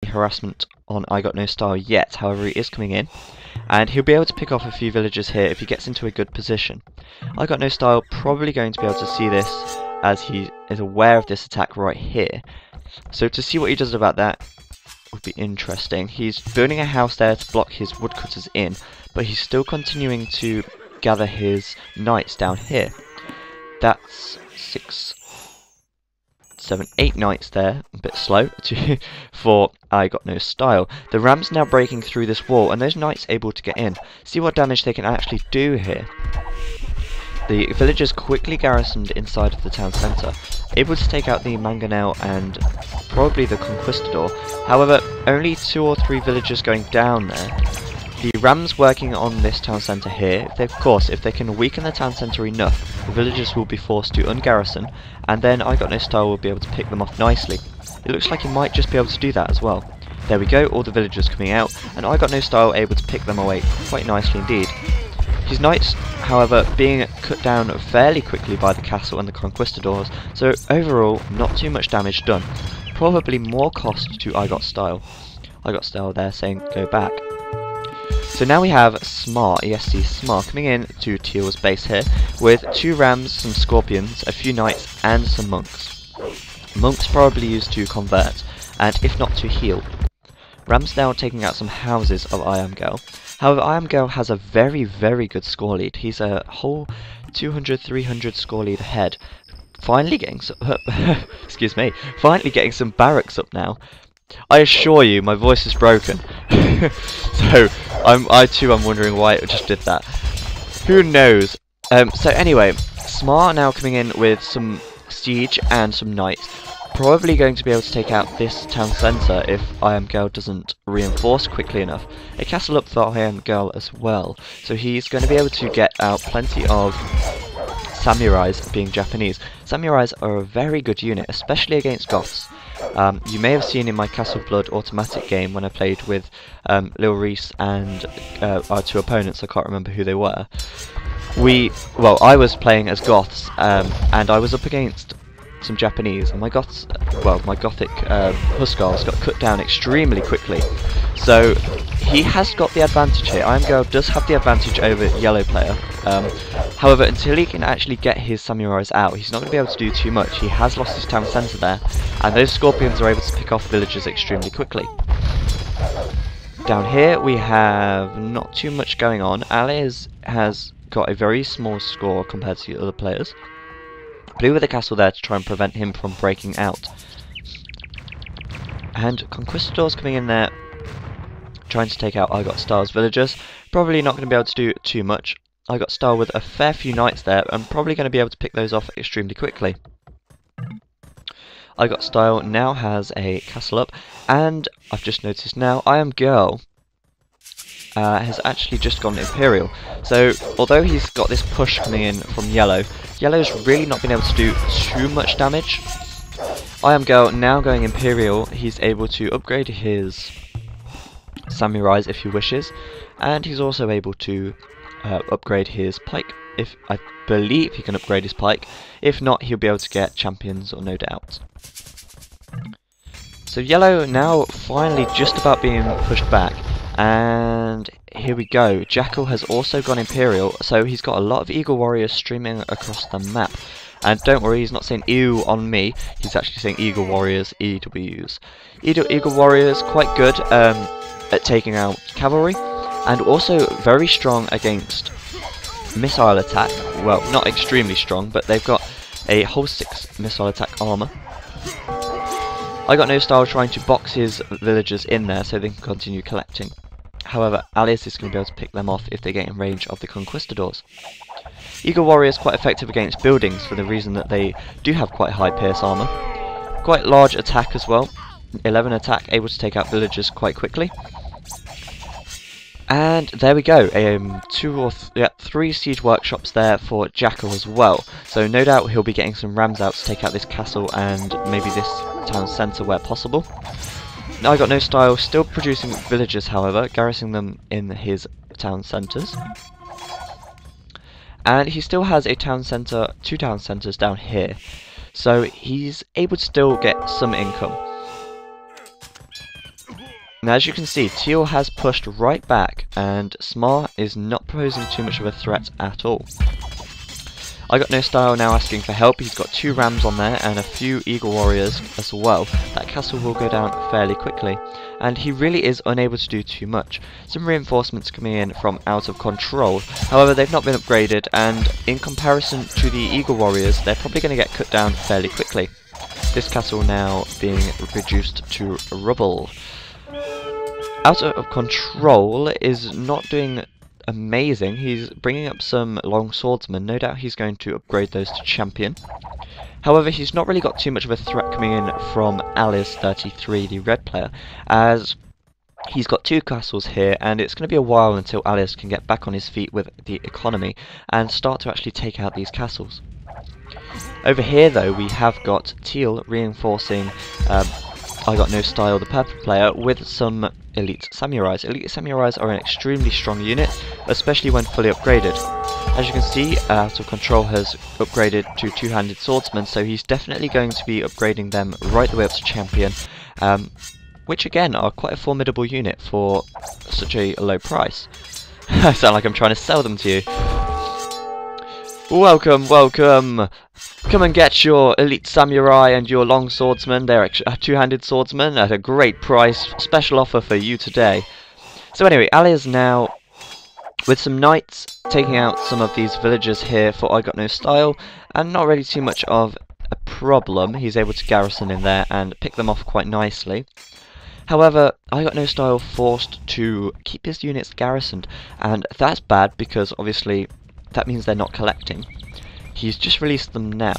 harassment on I Got No Style yet, however he is coming in, and he'll be able to pick off a few villagers here if he gets into a good position. I Got No Style probably going to be able to see this as he is aware of this attack right here. So to see what he does about that would be interesting. He's building a house there to block his woodcutters in, but he's still continuing to gather his knights down here. That's 6, 7, 8 knights there, a bit slow for I Got No Style. The ram's now breaking through this wall, and those knights able to get in. See what damage they can actually do here. The villagers quickly garrisoned inside of the town centre, able to take out the Mangonel and probably the Conquistador. However, only 2 or 3 villagers going down there. The rams working on this town centre here, if they can weaken the town centre enough, the villagers will be forced to ungarrison, and then I Got No Style will be able to pick them off nicely. It looks like he might just be able to do that as well. There we go, all the villagers coming out, and I Got No Style able to pick them away quite nicely indeed. His knights, however, being cut down fairly quickly by the castle and the conquistadors, so overall not too much damage done. Probably more cost to I Got Style. I Got Style there saying go back. So now we have Smar, ESC Smar, coming in to Teal's base here with 2 rams, some scorpions, a few knights and some monks. Monks probably used to convert, and if not to heal. Rams now taking out some houses of I Am Girl. However, I Am Girl has a very, very good score lead. He's a whole 200-300 score lead ahead. Finally getting some, excuse me, finally getting some barracks up now. I assure you, my voice is broken. So, I too am wondering why it just did that. Who knows? So anyway, Smar now coming in with some siege and some knights. Probably going to be able to take out this town centre if I Am Girl doesn't reinforce quickly enough. A castle up for I Am Girl as well. So he's going to be able to get out plenty of samurais being Japanese. Samurais are a very good unit, especially against Goths. You may have seen in my Castle Blood automatic game when I played with Lil Reese and our 2 opponents, I can't remember who they were. I was playing as Goths, and I was up against some Japanese, and my Gothic Huskars got cut down extremely quickly. So he has got the advantage here. I Am Girl does have the advantage over yellow player. However, until he can actually get his samurais out, he's not going to be able to do too much. He has lost his town centre there, and those scorpions are able to pick off villagers extremely quickly. Down here we have not too much going on. Alice has got a very small score compared to the other players. Blue with a castle there to try and prevent him from breaking out. And Conquistadors coming in there, trying to take out I Got Style's villagers. Probably not going to be able to do too much. I Got Style with a fair few knights there, and probably going to be able to pick those off extremely quickly. I Got Style now has a castle up, and I've just noticed now I Am Girl has actually just gone Imperial. So although he's got this push coming in from Yellow's really not been able to do too much damage. I Am Girl now going Imperial, he's able to upgrade his samurais if he wishes, and he's also able to upgrade his pike. If I believe he can upgrade his pike. If not, he'll be able to get champions or no doubt. So Yellow now finally just about being pushed back. And here we go, Jackal has also gone Imperial, so he's got a lot of Eagle Warriors streaming across the map. And don't worry, he's not saying ew on me, he's actually saying Eagle Warriors, EWs. Eagle Warriors, quite good at taking out cavalry, and also very strong against missile attack. Well, not extremely strong, but they've got a whole 6 missile attack armour. I Got No Style trying to box his villagers in there so they can continue collecting. However, Alice is going to be able to pick them off if they get in range of the Conquistadors. Eagle Warrior is quite effective against buildings for the reason that they do have quite high pierce armour. Quite large attack as well. 11 attack, able to take out villagers quite quickly. And there we go, 3 siege workshops there for Jackal as well. So no doubt he'll be getting some rams out to take out this castle and maybe this town centre where possible. I Got No Style still producing villagers, however, garrisoning them in his town centres. And he still has a town centre, 2 town centres down here. So he's able to still get some income. Now, as you can see, Teal has pushed right back, and Smar is not posing too much of a threat at all. I Got No Style now asking for help. He's got 2 rams on there and a few eagle warriors as well. That castle will go down fairly quickly, and he really is unable to do too much. Some reinforcements coming in from Out of Control, however they've not been upgraded, and in comparison to the eagle warriors they're probably going to get cut down fairly quickly. This castle now being reduced to rubble. Out of Control is not doing amazing. He's bringing up some long swordsmen. No doubt he's going to upgrade those to champion. However, he's not really got too much of a threat coming in from Alice33, the red player, as he's got 2 castles here, and it's going to be a while until Alice can get back on his feet with the economy and start to actually take out these castles. Over here, though, we have got Teal reinforcing I Got No Style, the purple player, with some Elite Samurais. Elite Samurais are an extremely strong unit, especially when fully upgraded. As you can see, Out of Control has upgraded to 2-handed swordsman, so he's definitely going to be upgrading them right the way up to champion, which again are quite a formidable unit for such a low price. I sound like I'm trying to sell them to you. Welcome, welcome! Come and get your Elite Samurai and your long swordsman. They're 2-handed swordsman at a great price. Special offer for you today. So anyway, Ali is now, with some knights, taking out some of these villagers here for I Got No Style, and not really too much of a problem. He's able to garrison in there and pick them off quite nicely. However, I Got No Style forced to keep his units garrisoned, and that's bad because obviously that means they're not collecting. He's just released them now,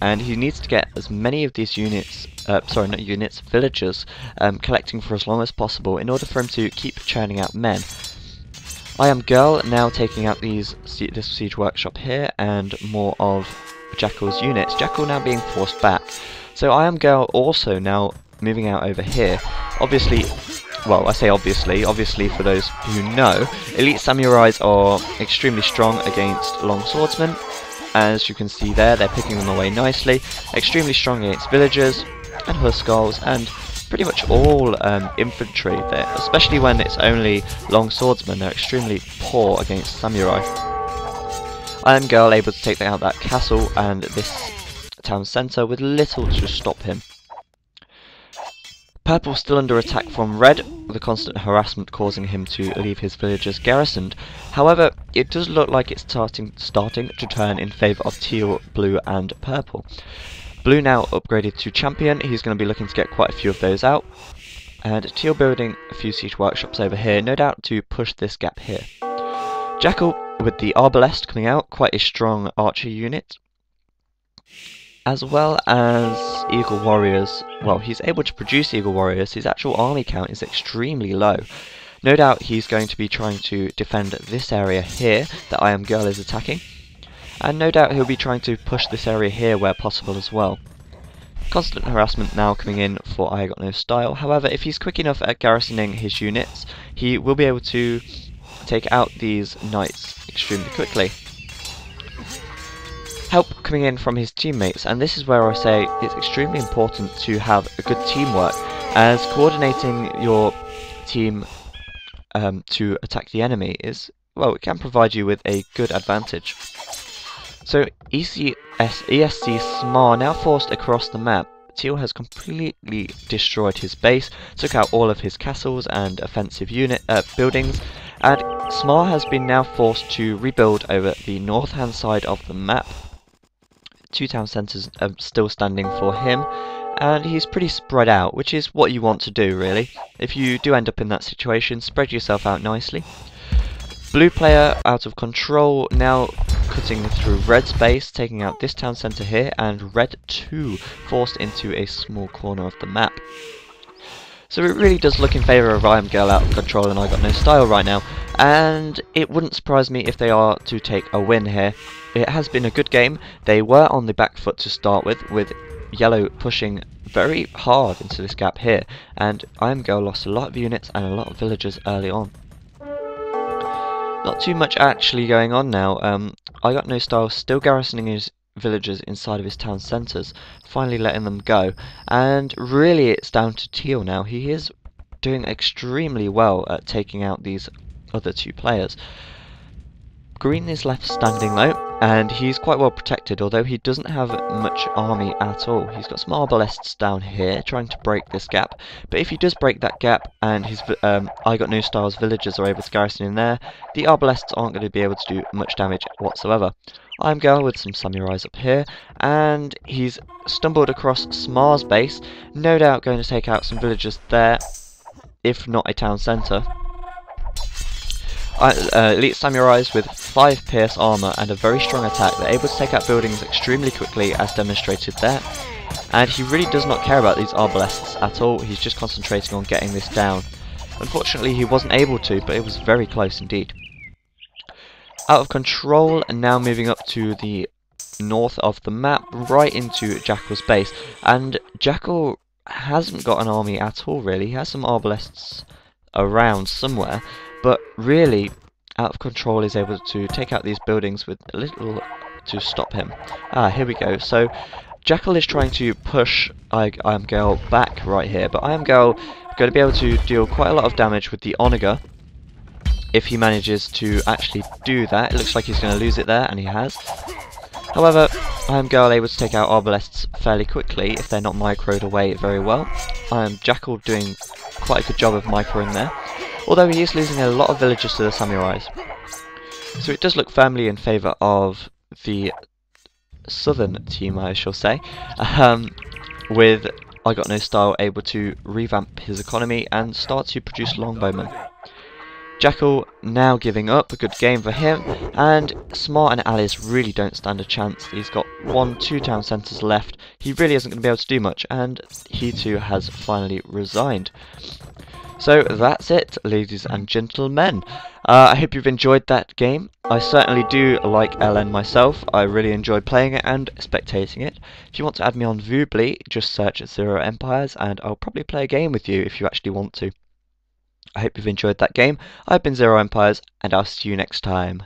and he needs to get as many of these units, villagers, collecting for as long as possible in order for him to keep churning out men. I Am Girl now taking out this siege workshop here, and more of Jackal's units. Jackal now being forced back. So I Am Girl also now moving out over here. Obviously, well, I say obviously for those who know, Elite Samurais are extremely strong against long swordsmen. As you can see there, they're picking them away nicely. Extremely strong against villagers and Huskarls and pretty much all infantry there, especially when it's only long swordsmen. They're extremely poor against samurai. I Am Girl able to take out that castle and this town centre with little to stop him. Purple still under attack from red, with the constant harassment causing him to leave his villagers garrisoned. However, it does look like it's starting to turn in favour of teal, blue and purple. Blue now upgraded to champion. He's going to be looking to get quite a few of those out. And teal building a few siege workshops over here, no doubt to push this gap here. Jackal with the Arbalest coming out, quite a strong archer unit. As well as Eagle Warriors. Well, he's able to produce Eagle Warriors. His actual army count is extremely low. No doubt he's going to be trying to defend this area here that I Am Girl is attacking. And no doubt he'll be trying to push this area here where possible as well. Constant harassment now coming in for I Got No Style. However, if he's quick enough at garrisoning his units, he will be able to take out these knights extremely quickly. Help coming in from his teammates, and this is where I say it's extremely important to have a good teamwork, as coordinating your team to attack the enemy is, well, it can provide you with a good advantage. So ESC Smar now forced across the map. Teal has completely destroyed his base, took out all of his castles and offensive buildings, and Smar has been now forced to rebuild over the north hand side of the map. 2 town centres are still standing for him, and he's pretty spread out, which is what you want to do really. If you do end up in that situation, spread yourself out nicely. Blue player Out of Control now cutting through red's base, taking out this town centre here, and red 2 forced into a small corner of the map. So it really does look in favour of I Am Girl, Out of Control and I Got No Style right now, and it wouldn't surprise me if they are to take a win here. It has been a good game. They were on the back foot to start with yellow pushing very hard into this gap here, and I Am Girl lost a lot of units and a lot of villagers early on. Not too much actually going on now. I Got No Style still garrisoning his villagers inside of his town centres, finally letting them go, and really it's down to Teal now. He is doing extremely well at taking out these other two players. Green is left standing though, and he's quite well protected, although he doesn't have much army at all. He's got some arbalests down here trying to break this gap, but if he does break that gap and his I Got No Styles villagers are able to garrison in there, the arbalests aren't going to be able to do much damage whatsoever. I'm Girl with some samurais up here, and he's stumbled across Smar's base, no doubt going to take out some villagers there, if not a town centre. Elite samurais with 5 pierce armor and a very strong attack. They're able to take out buildings extremely quickly, as demonstrated there. And he really does not care about these arbalests at all. He's just concentrating on getting this down. Unfortunately, he wasn't able to, but it was very close indeed. Out of control, and now moving up to the north of the map, right into Jackal's base. And Jackal hasn't got an army at all, really. He has some arbalests around somewhere, but really, Out of Control is able to take out these buildings with a little to stop him. Here we go. So Jackal is trying to push I Am Girl back right here, but I Am Girl going to be able to deal quite a lot of damage with the Onager if he manages to actually do that. It looks like he's going to lose it there, and he has. However, I Am Girl able to take out arbalests fairly quickly if they're not microed away very well. Jackal doing quite a good job of microing there, although he is losing a lot of villagers to the samurais. So it does look firmly in favour of the southern team, I shall say, with I Got No Style able to revamp his economy and start to produce longbowmen. Jackal now giving up, a good game for him, and Smart and Alice really don't stand a chance. He's got 2 town centres left. He really isn't going to be able to do much, and he too has finally resigned. So that's it, ladies and gentlemen. I hope you've enjoyed that game. I certainly do like LN myself. I really enjoy playing it and spectating it. If you want to add me on Voobly, just search Zero Empires and I'll probably play a game with you if you actually want to. I hope you've enjoyed that game. I've been Zero Empires, and I'll see you next time.